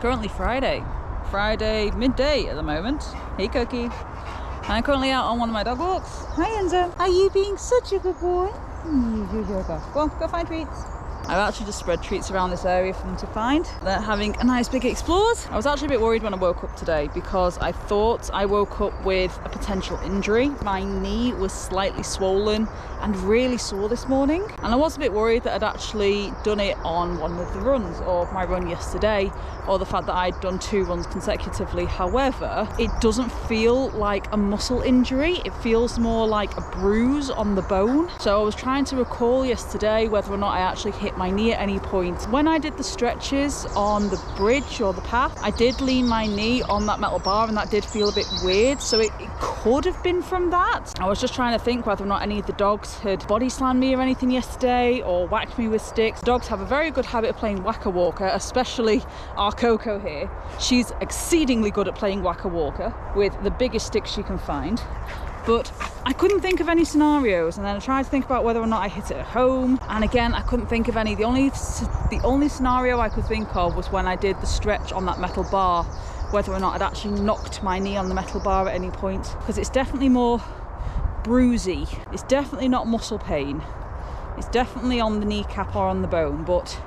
currently Friday midday at the moment. Hey Cookie. I'm currently out on one of my dog walks. Hi Enzo. Are you being such a good boy? Go on, go find treats. I've actually just spread treats around this area for them to find. They're having a nice big explores. I was actually a bit worried when I woke up today because I thought I woke up with a potential injury. My knee was slightly swollen and really sore this morning. And I was a bit worried that I'd actually done it on one of the runs, or my run yesterday, or the fact that I'd done 2 runs consecutively. However, it doesn't feel like a muscle injury. It feels more like a bruise on the bone. So I was trying to recall yesterday whether or not I actually hit my knee at any point. When I did the stretches on the bridge or the path, I did lean my knee on that metal bar and that did feel a bit weird. So it could have been from that. I was just trying to think whether or not any of the dogs had body slammed me or anything yesterday or whacked me with sticks. Dogs have a very good habit of playing whack-a-walker, especially our Coco here. She's exceedingly good at playing whack-a-walker with the biggest stick she can find. But I couldn't think of any scenarios, and then I tried to think about whether or not I hit it at home, and again I couldn't think of any. The only scenario I could think of was when I did the stretch on that metal bar, whether or not I'd actually knocked my knee on the metal bar at any point, because it's definitely more bruisey. It's definitely not muscle pain. It's definitely on the kneecap or on the bone, but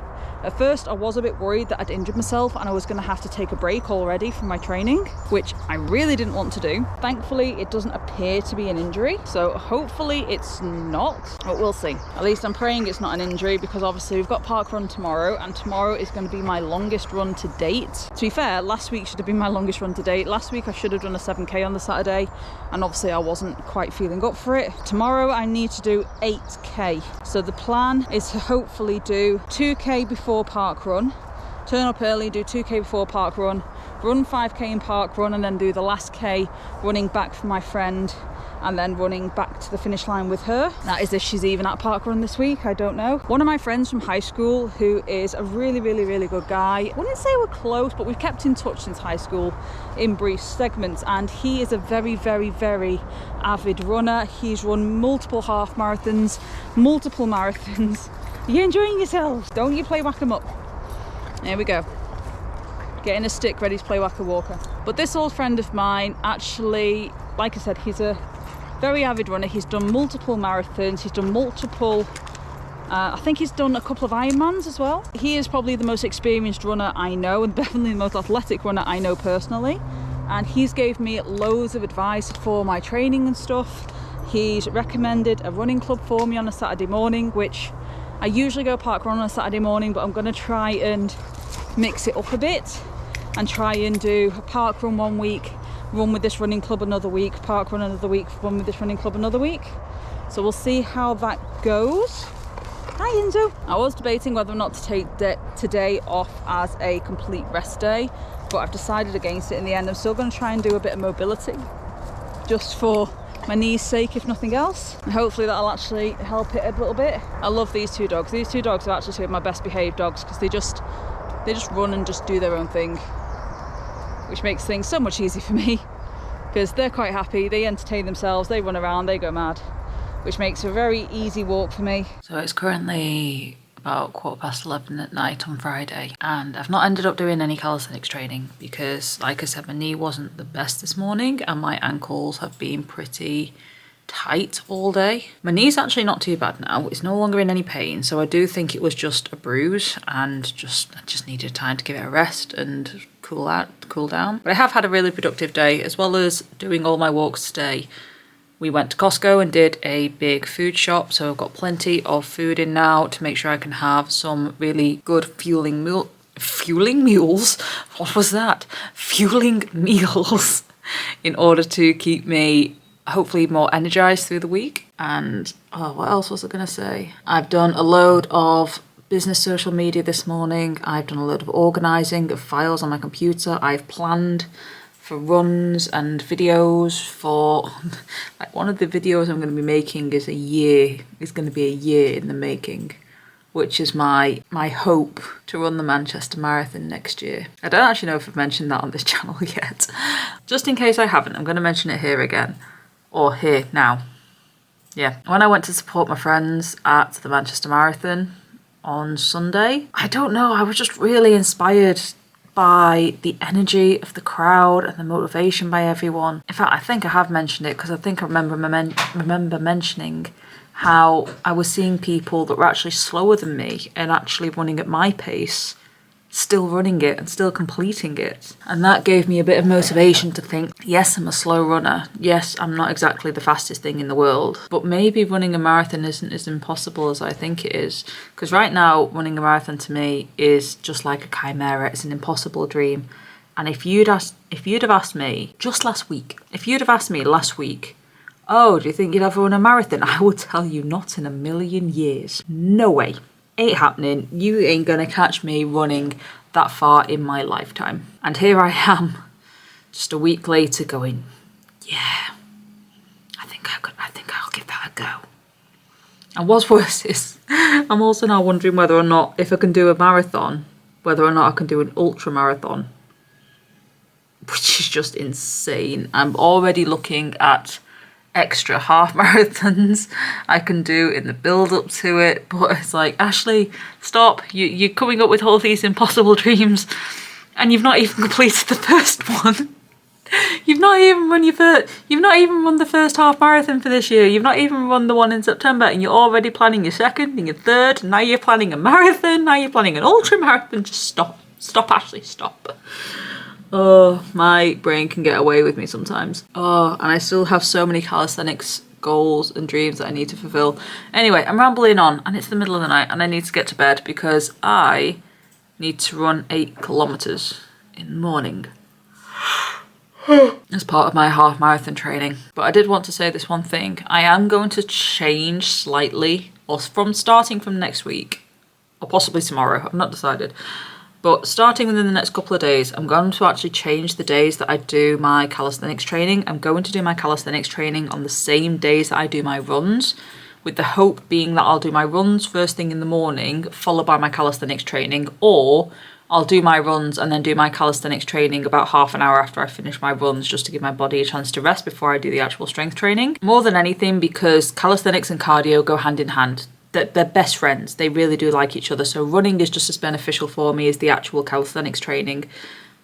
at first I was a bit worried that I'd injured myself and I was going to have to take a break already from my training, which I really didn't want to do. Thankfully it doesn't appear to be an injury, so hopefully it's not, but we'll see. At least I'm praying it's not an injury, because obviously we've got park run tomorrow, and tomorrow is going to be my longest run to date. To be fair, last week should have been my longest run to date. Last week I should have done a 7k on the Saturday, and obviously I wasn't quite feeling up for it. Tomorrow I need to do 8k, so the plan is to hopefully do 2k before park run, turn up early, do 2k before park run 5k in park run, and then do the last k running back for my friend, and then running back to the finish line with her. That is if she's even at park run this week, I don't know. One of my friends from high school, who is a really good guy, I wouldn't say we're close, but we've kept in touch since high school in brief segments, and he is a very avid runner. He's run multiple half marathons, multiple marathons. Are you enjoying yourselves? Don't you play whack-a-muck? There we go. Getting a stick ready to play whack-a-walker. But this old friend of mine, actually, like I said, he's a very avid runner. He's done multiple marathons. He's done multiple, I think he's done a couple of Ironmans as well. He is probably the most experienced runner I know, and definitely the most athletic runner I know personally. And he's gave me loads of advice for my training and stuff. He's recommended a running club for me on a Saturday morning, which I usually go park run on a Saturday morning, but I'm going to try and mix it up a bit and try and do a park run one week, run with this running club another week, park run another week, run with this running club another week. So we'll see how that goes. Hi Enzo. I was debating whether or not to take today off as a complete rest day, but I've decided against it in the end. I'm still going to try and do a bit of mobility just for my knee's sake, if nothing else, and hopefully that'll actually help it a little bit. I love these 2 dogs. These 2 dogs are actually 2 of my best behaved dogs, because they just run and just do their own thing, which makes things so much easier for me, because they're quite happy, they entertain themselves, they run around, they go mad, which makes a very easy walk for me. So it's currently about 11:15 at night on Friday, and I've not ended up doing any calisthenics training because, like I said, my knee wasn't the best this morning and my ankles have been pretty tight all day. My knee's actually not too bad now. It's no longer in any pain, so I do think it was just a bruise, and I just needed time to give it a rest and cool down. But I have had a really productive day, as well as doing all my walks today. We went to Costco and did a big food shop, so I've got plenty of food in now to make sure I can have some really good fueling meals. What was that? Fueling meals in order to keep me hopefully more energized through the week. And what else was I gonna say? I've done a load of business social media this morning. I've done a load of organizing of files on my computer. I've planned for runs and videos for, like, one of the videos I'm going to be making is going to be a year in the making, which is my hope to run the Manchester Marathon next year. I don't actually know if I've mentioned that on this channel yet. Just in case I haven't, I'm going to mention it here again, or here now. Yeah, when I went to support my friends at the Manchester Marathon on Sunday, I don't know, I was just really inspired by the energy of the crowd and the motivation by everyone. In fact, I think I have mentioned it because I think I remember mentioning how I was seeing people that were actually slower than me and actually running at my pace, still running it and still completing it. And that gave me a bit of motivation to think, yes, I'm a slow runner. Yes, I'm not exactly the fastest thing in the world, but maybe running a marathon isn't as impossible as I think it is. Because right now, running a marathon to me is just like a chimera. It's an impossible dream. And if you'd have asked me just last week, oh, do you think you'd ever run a marathon? I would tell you, not in a million years. No way. Ain't happening. You ain't gonna catch me running that far in my lifetime. And here I am, just a week later going, yeah, I think I'll give that a go. And what's worse is, I'm also now wondering whether or not, if I can do a marathon, whether or not I can do an ultra marathon, which is just insane. I'm already looking at extra half marathons I can do in the build up to it, but it's like, Ashley, stop. You're coming up with all these impossible dreams and you've not even completed the first one. You've not even run the first half marathon for this year. You've not even run the one in September, and you're already planning your second and your third, and now you're planning a marathon, now you're planning an ultra marathon. Just stop, Ashley, stop. Oh, my brain can get away with me sometimes. Oh, and I still have so many calisthenics goals and dreams that I need to fulfill. Anyway, I'm rambling on, and it's the middle of the night and I need to get to bed because I need to run 8 kilometers in the morning as part of my half marathon training. But I did want to say this one thing. I am going to change slightly, or starting from next week, or possibly tomorrow, I've not decided. But starting within the next couple of days, I'm going to actually change the days that I do my calisthenics training. I'm going to do my calisthenics training on the same days that I do my runs, with the hope being that I'll do my runs first thing in the morning, followed by my calisthenics training, or I'll do my runs and then do my calisthenics training about half an hour after I finish my runs, just to give my body a chance to rest before I do the actual strength training. More than anything, because calisthenics and cardio go hand in hand. They're best friends. They really do like each other. So running is just as beneficial for me as the actual calisthenics training.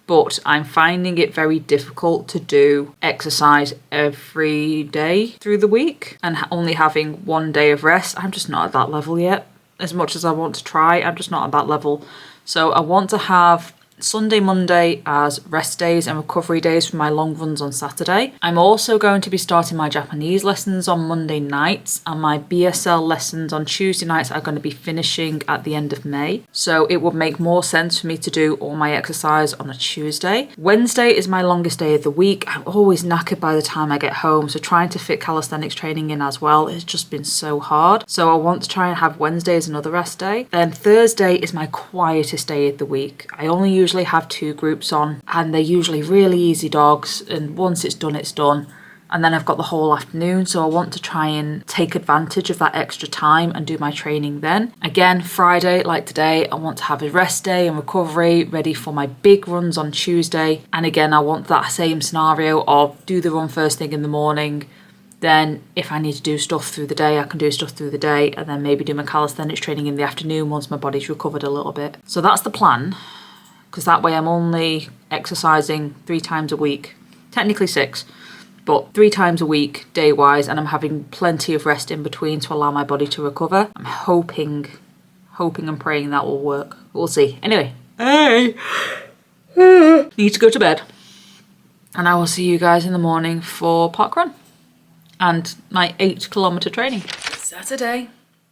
But I'm finding it very difficult to do exercise every day through the week and only having one day of rest. I'm just not at that level yet. As much as I want to try, I'm just not at that level. So I want to have Sunday, Monday as rest days and recovery days for my long runs on Saturday. I'm also going to be starting my Japanese lessons on Monday nights, and my BSL lessons on Tuesday nights are going to be finishing at the end of May. So it would make more sense for me to do all my exercise on a Tuesday. Wednesday is my longest day of the week. I'm always knackered by the time I get home, so trying to fit calisthenics training in as well has just been so hard. So I want to try and have Wednesday as another rest day. Then Thursday is my quietest day of the week. I only usually have 2 groups on, and they're usually really easy dogs, and once it's done, it's done. And then I've got the whole afternoon, so I want to try and take advantage of that extra time and do my training then. Again, Friday, like today, I want to have a rest day and recovery ready for my big runs on Tuesday. And again, I want that same scenario of do the run first thing in the morning. Then if I need to do stuff through the day, I can do stuff through the day, and then maybe do my calisthenics training in the afternoon once my body's recovered a little bit. So that's the plan, because that way I'm only exercising 3 times a week. Technically 6. But 3 times a week, day-wise, and I'm having plenty of rest in between to allow my body to recover. I'm hoping and praying that will work. We'll see. Anyway, I need to go to bed. And I will see you guys in the morning for parkrun and my 8-kilometer training. Saturday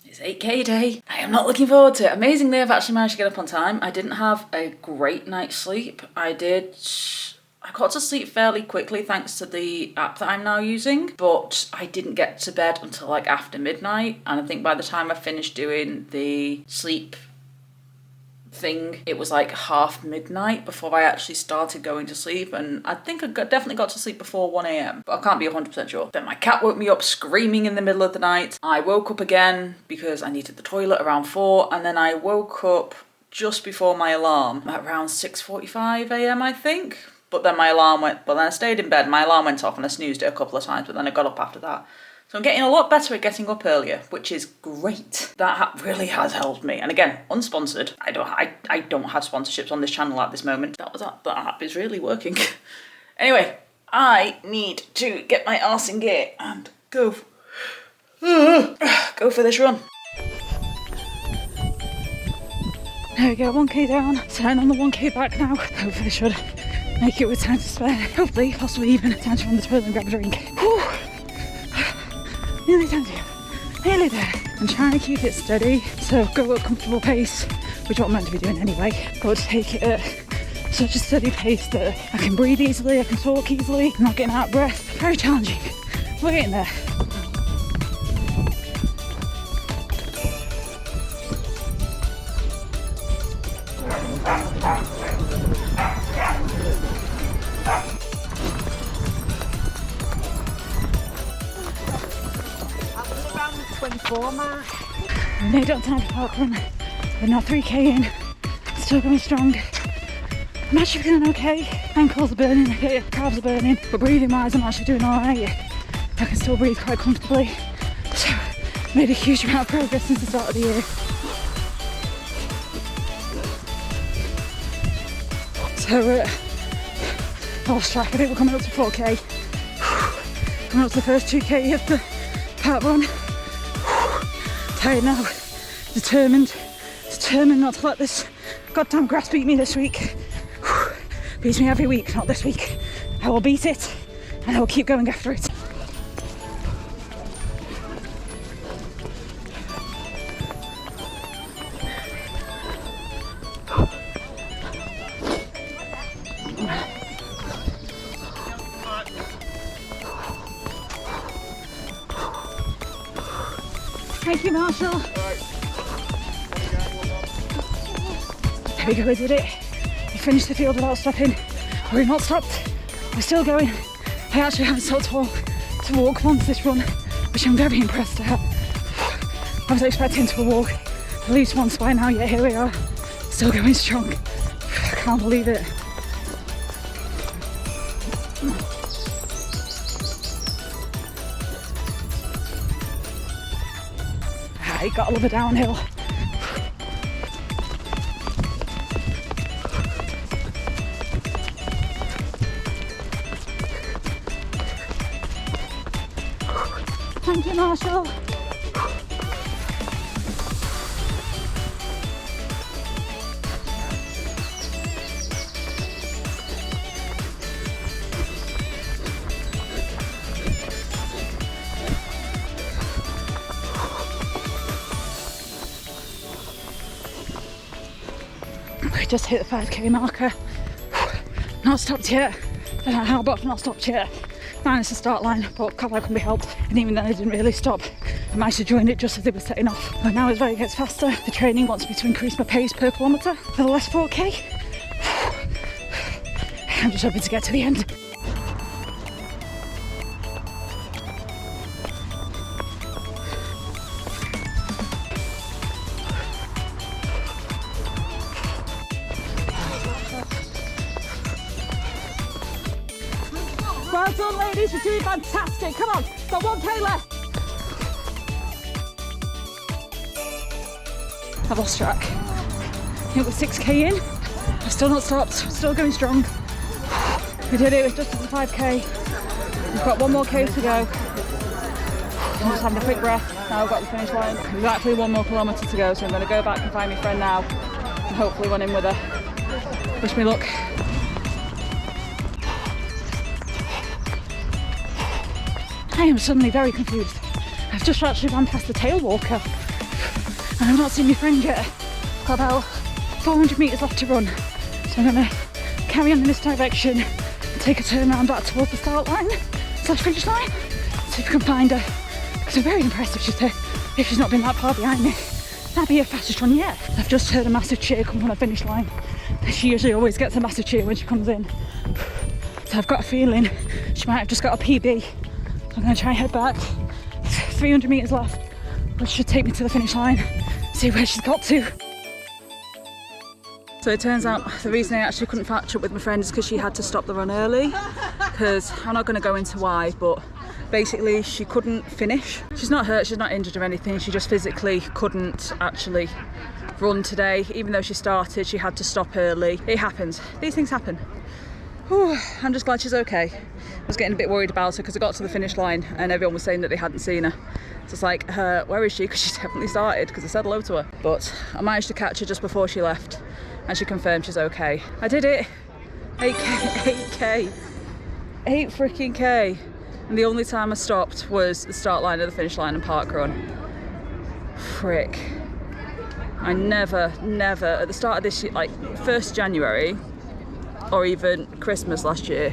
is 8K day. I am not looking forward to it. Amazingly, I've actually managed to get up on time. I didn't have a great night's sleep. I got to sleep fairly quickly thanks to the app that I'm now using, but I didn't get to bed until like after midnight, and I think by the time I finished doing the sleep thing, it was like half midnight before I actually started going to sleep, and I think I definitely got to sleep before 1 a.m, but I can't be 100% sure. Then my cat woke me up screaming in the middle of the night. I woke up again because I needed the toilet around 4, and then I woke up just before my alarm at around 6:45 a.m, I think. But then my alarm went, well then I stayed in bed, my alarm went off and I snoozed it a couple of times, but then I got up after that. So I'm getting a lot better at getting up earlier, which is great. That app really has helped me. And again, unsponsored. I don't have sponsorships on this channel at this moment. That app is really working. Anyway, I need to get my arse in gear and go for this run. There we go, 1k down, 10 on the 1k back now. Hopefully I should make it with time to spare. Hopefully, possibly even time to run the toilet and grab a drink. Whew. Nearly time to go. Nearly there. I'm trying to keep it steady, so go at a comfortable pace, which is what I'm meant to be doing anyway. But take it at such a steady pace that I can breathe easily, I can talk easily, I'm not getting out of breath. Very challenging. We're getting there. We made it on time for park run. We're now 3k in, still going strong. I'm actually feeling okay. Ankles are burning, calves are burning, but breathing wise I'm actually doing alright. I can still breathe quite comfortably. So, made a huge amount of progress since the start of the year. So, I lost track. I think we're coming up to 4k. Coming up to the first 2k of the park run. Tired now, determined not to let this goddamn grass beat me this week. Beats me every week, not this week. I will beat it and I will keep going after it. Thank you, Marshall. There we go, we did it. We finished the field without stopping. We're not stopped. We're still going. I actually haven't stopped to walk once this run, which I'm very impressed at. I was expecting to walk at least once by now, yet here we are. Still going strong. I can't believe it. You gotta love a downhill. Thank you, Marshall. We just hit the 5k marker. Not stopped yet. I don't know how, but I've not stopped yet. Minus the start line, but God, I couldn't be helped. And even then I didn't really stop. I might have joined it just as they were setting off. But now as it gets faster, the training wants me to increase my pace per kilometre for the last 4k. I'm just hoping to get to the end. Well done, ladies, you're doing fantastic. Come on, got 1k left. I've lost track. I think we're 6k in. I've still not stopped, still going strong. We did it, it was just at the 5k. We've got one more k to go. I'm just having a quick breath. Now I've got the finish line. Exactly 1 more kilometre to go, so I'm going to go back and find my friend now and hopefully run in with her. Wish me luck. I am suddenly very confused. I've just actually ran past the tail walker and I've not seen my friend yet. Got about 400 metres left to run. So I'm going to carry on in this direction and take a turn around back towards the start line / finish line. See if I can find her. Because I'm very impressed if she's not been that far behind me. That'd be her fastest run yet. I've just heard a massive cheer come from the finish line. She usually always gets a massive cheer when she comes in. So I've got a feeling she might have just got a PB. I'm going to try and head back. 300 metres left, which should take me to the finish line. See where she's got to. So it turns out the reason I actually couldn't catch up with my friend is because she had to stop the run early, because I'm not going to go into why, but basically she couldn't finish. She's not hurt, she's not injured or anything, she just physically couldn't actually run today. Even though she started, she had to stop early. It happens, these things happen. Whew, I'm just glad she's okay. I was getting a bit worried about her because I got to the finish line and everyone was saying that they hadn't seen her. So it's like, where is she? Because she definitely started, because I said hello to her. But I managed to catch her just before she left and she confirmed she's okay. I did it. 8k. 8 freaking K. And the only time I stopped was the start line of the finish line and park run. Frick. I never, at the start of this year, like 1st January, or even Christmas last year,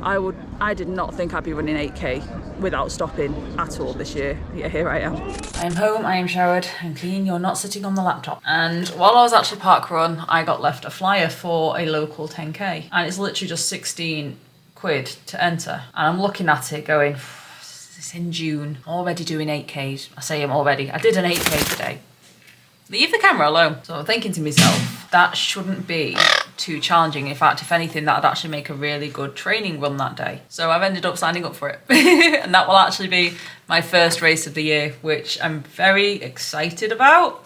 I did not think I'd be running 8k without stopping at all this year. Yeah, here I am. I am home, I am showered and clean. You're not sitting on the laptop. And while I was actually park run, I got left a flyer for a local 10k. And it's literally just 16 quid to enter. And I'm looking at it going, it's in June, already doing 8Ks. I say I'm already. I did an 8K today. Leave the camera alone. So I'm thinking to myself, that shouldn't be too challenging. In fact, if anything, that'd actually make a really good training run that day. So I've ended up signing up for it. And that will actually be my first race of the year, which I'm very excited about.